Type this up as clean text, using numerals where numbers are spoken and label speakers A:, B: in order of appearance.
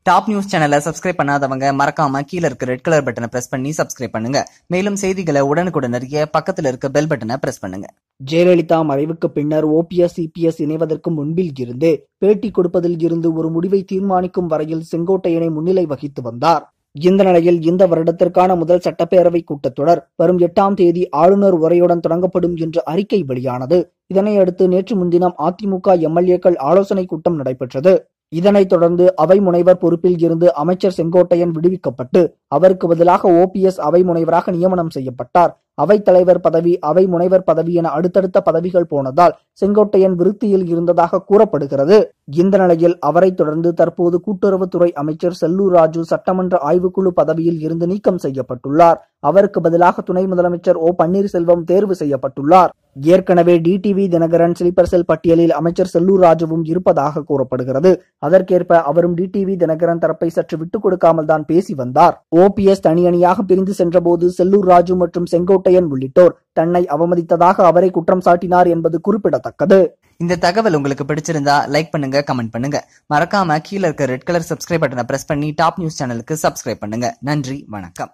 A: Top news சேனலை subscribe பண்ணாதவங்க மறக்காம கீழ இருக்க ரெட் கலர் பட்டனை பிரஸ் பண்ணி சப்ஸ்கிரைப் பண்ணுங்க. மேலும் செய்திகளை உடனுக்குடன் அறிய பக்கத்துல இருக்க பெல் பட்டனை பிரஸ் பண்ணுங்க.
B: ஜெயலலிதா மறைவுக்கு பின்னர் ஓபிஎஸ் இபிஎஸ் இணைவதற்கு முன்பில் இருந்து பேட்டி கொடுப்பதில் இருந்து ஒரு முடிவை தீர்மானிக்கும் வரையில் செங்கோட்டையனை முன்னிலை வகித்து வந்தார். இந்த நிலையில் இந்த வருடத்திற்கான முதல் சட்டப்பேரவை கூட்டத்தொடர் வரும் 8ஆம் தேதி ஆளுநர் உரையுடன் தொடங்கப்படும் என்று அறிக்கை வெளியானது. இதனையடுத்து நேற்று முன்தினம் அதிமுக எம்எல்ஏக்கள் ஆலோசனை கூட்டம் நடைபெற்றது. இதனைத் தொடர்ந்து அவை முனைவர் பொறுப்பில் இருந்து அமைச்சர் செங்கோட்டையன் விடுவிக்கப்பட்டு அவருக்கு பதிலாக ஓபிஎஸ் அவை முனைவராக நியமனம் செய்யப்பட்டார். அவைத் தலைவர் பதவி, அவை முனைவர் பதவி என அடுத்தடுத்த பதவிகள் போனதால் செங்கோட்டையன் விருத்தியில் இருந்ததாக கூறப்படுகிறது. இந்த நிலையில் அவரை தொடர்ந்து தற்போது கூட்டுறவுத்துறை அமைச்சர் செல்லூர் ராஜு சட்டமன்ற ஆய்வுக்குழு பதவியில் இருந்து நீக்கம் செய்யப்பட்டுள்ளார். அவருக்கு பதிலாக துணை முதலமைச்சர் ஓ பன்னீர்செல்வம் தேர்வு செய்யப்பட்டுள்ளார். ஏற்கனவே டிடிவி தினகரன் ஸ்லீப்பர் செல் பட்டியலில் அமைச்சர் செல்லூர் ராஜுவும் இருப்பதாக கூறப்படுகிறது. அதற்கேற்ப அவரும் டிடிவி தினகரன் தரப்பை சற்று விட்டுக் கொடுக்காமல் தான் பேசி வந்தார். ஓபிஎஸ் தனி அணியாக பிரிந்து சென்றபோது செல்லூர் ராஜு மற்றும் செங்கோட்டையன் உள்ளிட்டோர் தன்னை அவமதித்ததாக அவரை குற்றம் சாட்டினார் என்பது குறிப்பிடத்தக்கது.
A: இந்த தகவல் உங்களுக்கு பிடிச்சிருந்தா லைக் பண்ணுங்க, கமெண்ட் பண்ணுங்க. மறக்காம கீழ இருக்க ரெட் கலர் சப்ஸ்கிரைப் பட்டனை பிரஸ் பண்ணி டாப் நியூஸ் சேனலுக்கு சப்ஸ்கிரைப் பண்ணுங்க. நன்றி, வணக்கம்.